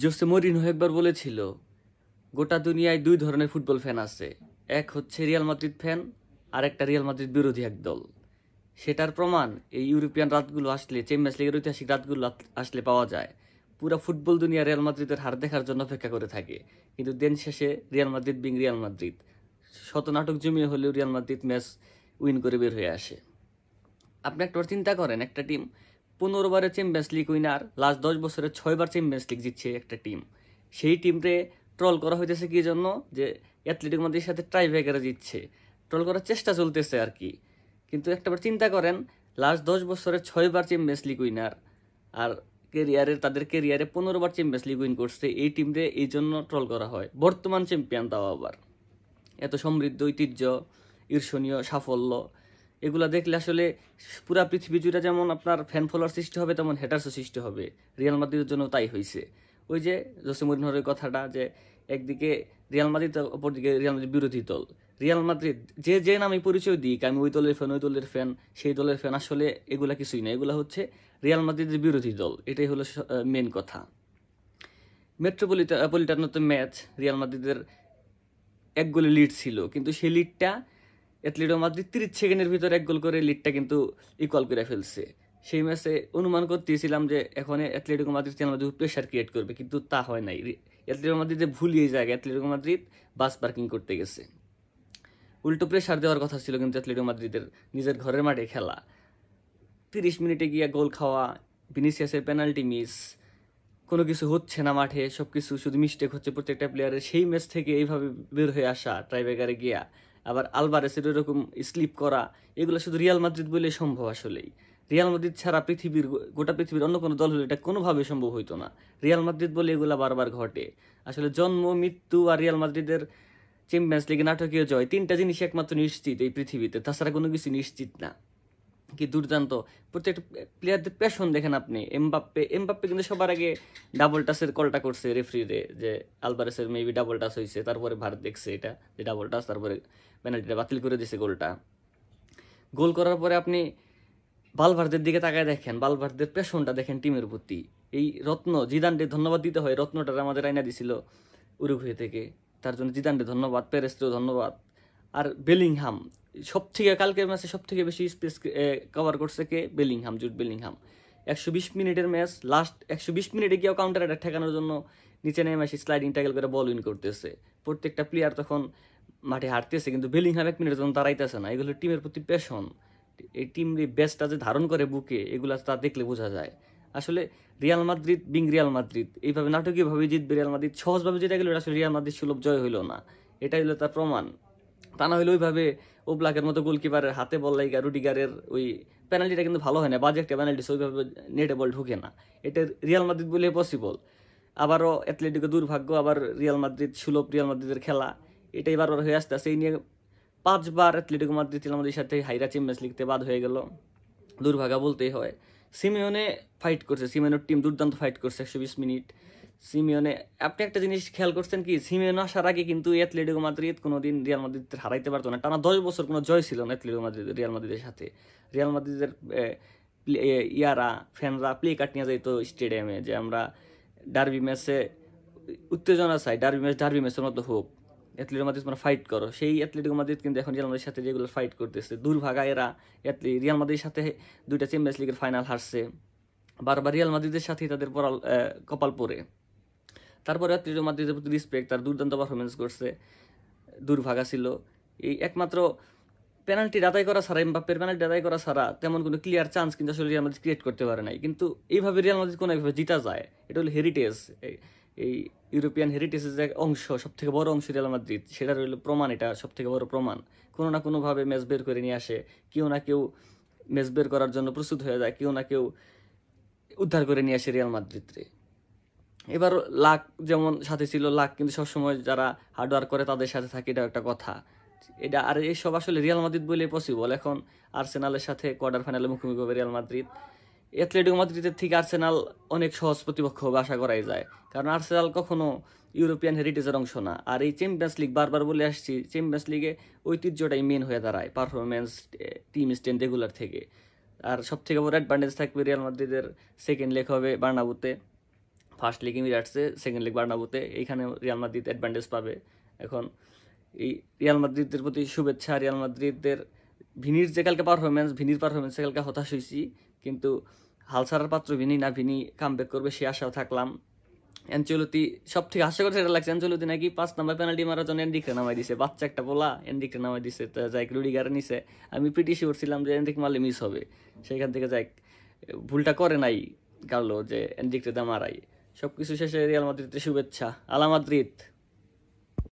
Jose Mourinho একবার বলেছিল, গোটা দুনিয়ায় দুই ধরনের ফুটবল ফ্যান আছে, এক হচ্ছে রিয়াল মাদ্রিদ ফ্যান, আর একটা রিয়াল মাদ্রিদ বিরোধী এক দল। সেটার প্রমাণ এই ইউরোপিয়ান রাতগুলো আসলে, চ্যাম্পিয়ন্স লিগের ঐতিহাসিক রাতগুলো আসলে পাওয়া যায়। পুরা ফুটবল দুনিয়া রিয়াল মাদ্রিদের হার দেখার জন্য অপেক্ষা করে থাকে, কিন্তু দিন শেষে Real Madrid being Real Madrid, শত নাটক জমিয়ে হলেও রিয়াল মাদ্রিদ ম্যাচ উইন করে বের হয়ে আসে। আপনি একটা চিন্তা করেন, একটা টিম 15 বারে চ্যাম্পিয়ন্স লিগ উইনার, লাস্ট 10 বছরে 6বার চ্যাম্পিয়ন্স লিগ জিতছে একটা টিম, সেই টিমরে ট্রল করা হইতেছে কি জন্য? যে অ্যাথলেটিক মাদ্রিদের সাথে ট্রাই ব্রেকারে জিতছে, ট্রল করার চেষ্টা চলতেছে আর কি। কিন্তু একটাবার চিন্তা করেন, লাস্ট 10 বছরে 6বার চ্যাম্পিয়ন্স লিগ উইনার, আর তাদের কেরিয়ারে 15বার চ্যাম্পিয়ন্স লিগ উইন করছে, এই টিমরে এই জন্য ট্রল করা হয়। বর্তমান চ্যাম্পিয়ন তাও আবার, এত সমৃদ্ধ ঐতিহ্য, ঈর্ষণীয় সাফল্য, এগুলা দেখলে আসলে পুরা পৃথিবী জুড়ে যেমন আপনার ফ্যান ফলোয়ার সৃষ্টি হবে, তেমন হেটার্সও সৃষ্টি হবে। রিয়াল মাদ্রিদের জন্য তাই হয়েছে। ওই যে জোসে মরিনহোর ওই কথাটা, যে একদিকে রিয়াল মাদ্রিদ, অপরদিকে রিয়াল মাদ্রিদ বিরোধী দল। রিয়াল মাদ্রিদ যে যে নামে পরিচয় দিক, আমি ওই দলের ফ্যান, ওই দলের ফ্যান, সেই দলের ফ্যান, আসলে এগুলা কিছুই না, এগুলা হচ্ছে রিয়াল মাদ্রিদের বিরোধী দল। এটাই হলো মেন কথা। মেট্রোপলিটানো ম্যাচ রিয়াল মাদ্রিদের 1 গোলে লিড ছিল, কিন্তু সেই লিডটা অ্যাথলেটিকো মাদ্রিদ 30 সেকেন্ডের ভিতরে 1 গোল করে লিডটা কিন্তু ইকুয়াল করে ফেলছে। সেই ম্যাচে অনুমান করতেছিলাম যে এখন Atletico Madrid Real Madrid pressure create করবে, কিন্তু তা হয় নাই। অ্যাথলেটিকো মাদ্রিদে ভুলিয়ে জায়গায় অ্যাথলেটিকো মাদ্রিদ বাস পার্কিং করতে গেছে। উল্টো প্রেশার দেওয়ার কথা ছিল কিন্তু অ্যাথলেটিকো মাদ্রিদের, নিজের ঘরের মাঠে খেলা, 30 মিনিটে গিয়ে গোল খাওয়া, ভিনিসিয়াসের পেনাল্টি মিস, কোনো কিছু হচ্ছে না মাঠে, সব কিছু শুধু মিস্টেক হচ্ছে প্রত্যেকটা প্লেয়ারের, সেই ম্যাচ থেকে এইভাবে বের হয়ে আসা ট্রাইব্রেকারে গিয়া, আবার আলভারেসের এরকম স্লিপ করা, এগুলো শুধু রিয়াল মাদ্রিদ বলে সম্ভব। আসলেই রিয়াল মাদ্রিদ ছাড়া গোটা পৃথিবীর অন্য কোনো দল হলে এটা কোনোভাবে সম্ভব হইতো না। রিয়াল মাদ্রিদ বলে এগুলা বারবার ঘটে। আসলে জন্ম, মৃত্যু আর রিয়াল মাদ্রিদের চ্যাম্পিয়ন্স লিগে নাটকীয় জয়, 3টা জিনিস একমাত্র নিশ্চিত এই পৃথিবীতে, তাছাড়া কোনো কিছু নিশ্চিত না। কি দুর্দান্ত প্রত্যেকটা প্লেয়ারদের প্যাশন দেখেন আপনি। এমবাপ্পে কিন্তু সবার আগে ডাবল টাচের কলটা করছে রেফারিরে, যে আলভারেসের মেবি ডাবল টাচ হয়েছে, তারপরে ভারত দেখছে এটা যে ডাবল টাচ, তারপরে পেনাল্টিটা বাতিল করে দিছে গোলটা। গোল করার পরে আপনি বালভার্দের দিকে তাকায় দেখেন, বালভার্দের প্যাশনটা দেখেন টিমের প্রতি। এই রত্ন জিদানকে ধন্যবাদ দিতে হয়, রত্নটা আমাদের আইনা দিছিল উরুগুয়ে থেকে, তার জন্য জিদানকে ধন্যবাদ, পেরেসকেও ধন্যবাদ। আর বেলিংহাম, সব থেকে কালকের ম্যাচে সব থেকে বেশি স্পেস কভার করছে কে? Bellingham, Jude Bellingham. 120 মিনিটের ম্যাচ, লাস্ট 120 মিনিটে গিয়েও কাউন্টার অ্যাটাক ঠেকানোর জন্য নিচে নেমে আসি স্লাইডিং ট্যাকল করে বল উইন করতেছে। প্রত্যেকটা প্লেয়ার তখন মাঠে হারতেছে, কিন্তু বেলিংহাম 1 মিনিটের জন্য দাঁড়াইতেছে না। এগুলো টিমের প্রতি প্যাশন, এই টিম বেস্টটা যে ধারণ করে বুকে, এগুলা তা দেখলে বোঝা যায়। আসলে Real Madrid being Real Madrid এইভাবে নাটকীয়ভাবে জিতবে রিয়াল মাদ্রিদ, সহজভাবে যেটা গেল আসলে রিয়াল মাদ্রিদ সুলভ জয় হইল না, এটাই হলো তার প্রমাণ। তা না হলে ওইভাবে ওব্লাকের মতো গোলকিপারের হাতে বল লাইগা রুডিগারের ওই পেনাল্টিটা কিন্তু ভালো হয় না, বাজে একটা পেনাল্টি, ওইভাবে নেটে বল ঢুকে না। এটা রিয়াল মাদ্রিদ বলে পসিবল। আবারও অ্যাথলেটিকো দুর্ভাগ্য, আবার রিয়াল মাদ্রিদ সুলভ, রিয়াল মাদ্রিদের খেলা এটাই বারবার হয়ে আসতে আসে। এই নিয়ে 5বার অ্যাথলেটিকো মাদ্রিদ রিয়াল মাদ্রিদের সাথে হাইরা চ্যাম্পিয়ন্স লিগতে বাদ হয়ে গেল, দুর্ভাগা বলতেই হয়। সিমিওনে ফাইট করছে, সিমিওনের টিম দুর্দান্ত ফাইট করছে 120 মিনিট। সিমিওনে, আপনি একটা জিনিস খেয়াল করছেন কি, সিমিওনে আসার আগে কিন্তু অ্যাথলেটিকো মাদ্রিদ কোনোদিন রিয়াল মাদ্রিদ হারাইতে পারতো না, টানা 10 বছর কোনো জয় ছিল না অ্যাথলেটিকো মাদ্রিদ রিয়াল মাদ্রিদের সাথে। রিয়াল মাদ্রিদের ইয়ারা ফ্যানরা প্লে কার্ড নিয়ে যাইতো স্টেডিয়ামে, যে আমরা ডার্বি ম্যাচে উত্তেজনা চাই, ডার্বি ম্যাচের মতো হোক, অ্যাথলেটিকো মাদ্রিদ তোমরা ফাইট করো। সেই অ্যাথলেটিকো মাদ্রিদ কিন্তু এখন রিয়াল মাদ্রিদের সাথে যেগুলো ফাইট করতেছে, দুর্ভাগা এরা। রিয়াল মাদ্রিদের সাথে 2টা চ্যাম্পিয়ন্স লিগের ফাইনাল হারছে, বারবার রিয়াল মাদ্রিদের সাথেই তাদের কপাল পড়ে। তারপরে অ্যাথলেটিকো মাদ্রিদের প্রতি রিসপেক্ট, তার দুর্দান্ত পারফরমেন্স করছে, দুর্ভাগা ছিল। এই একমাত্র পেনাল্টি আদায় করা ছাড়া, এমবাপ্পের পেনাল্টি আদায় করা ছাড়া তেমন কোনো ক্লিয়ার চান্স কিন্তু আসলে রিয়াল মাদ্রিদ ক্রিয়েট করতে পারে নাই। কিন্তু এইভাবে রিয়াল মাদ্রিদ কোনো একভাবে জিতা যায়, এটা হলো হেরিটেজ, এই ইউরোপিয়ান হেরিটেজের যে অংশ, সব থেকে বড় অংশ রিয়াল মাদ্রিদ, সেটার হলো প্রমাণ, এটা সব থেকে বড় প্রমাণ। কোনো না কোনোভাবে ম্যাচ বের করে নিয়ে আসে, কেউ না কেউ ম্যাচ বের করার জন্য প্রস্তুত হয়ে যায়, কেউ না কেউ উদ্ধার করে নিয়ে আসে রিয়াল মাদ্রিদরে। এবার লাক যেমন সাথে ছিল, লাক কিন্তু সবসময় যারা হার্ডওয়ার্ক করে তাদের সাথে থাকে, এটা একটা কথা। এটা আর এইসব আসলে রিয়াল মাদ্রিদ বলে পসিবল। এখন আর্সেনালের সাথে কোয়ার্টার ফাইনালে মুখোমুখি হবে রিয়াল মাদ্রিদ। অ্যাথলেটিকো মাদ্রিদের থেকে আর্সেনাল অনেক সহজ প্রতিপক্ষ হবে আশা করাই যায়, কারণ আর্সেনাল কখনো ইউরোপিয়ান হেরিটেজের অংশ না। আর এই চ্যাম্পিয়ন্স লিগ, বারবার বলে আসছি, চ্যাম্পিয়ন্স লিগে ঐতিহ্যটাই মেন হয়ে দাঁড়ায়, পারফরমেন্স, টিম স্ট্রেন্থ এগুলার থেকে। আর সব থেকে বড় অ্যাডভান্টেজ থাকবে রিয়াল মাদ্রিদের, সেকেন্ড লেগ হবে বার্নাবুতে, ফার্স্ট লিগ এমিরেটসে, সেকেন্ড লিগ বার্নাব্যুতে। এইখানে রিয়াল মাদ্রিদ অ্যাডভান্টেজ পাবে। এখন এই রিয়াল মাদ্রিদের প্রতি শুভেচ্ছা। রিয়াল মাদ্রিদের ভিনির যে কালকে ভিনির পারফরমেন্সে কালকে হতাশ হয়েছি, কিন্তু হাল ছাড়ার পাত্র ভিনি না, ভিনি কামব্যাক করবে সে আশাও থাকলাম। অ্যানচেলতি সব থেকে হাস্যকর সেটা লাগছে, অ্যানচেলতি নাকি 5 নাম্বার পেনাল্টি মারার জন্য এনরিককে নামাই দিছে, বাচ্চা একটা পোলা এনরিককে নামাই দিছে। তা যাই রুডিগার নিছে, আমি প্রিটি শিওর ছিলাম যে এনরিক মারলে মিস হবে, সেখান থেকে যাই ভুলটা করে নাই কার্লো যে এনরিককে মারাই। সব কিছু শেষে রিয়াল মাদ্রিদের শুভেচ্ছা। আলা মাদ্রিদ।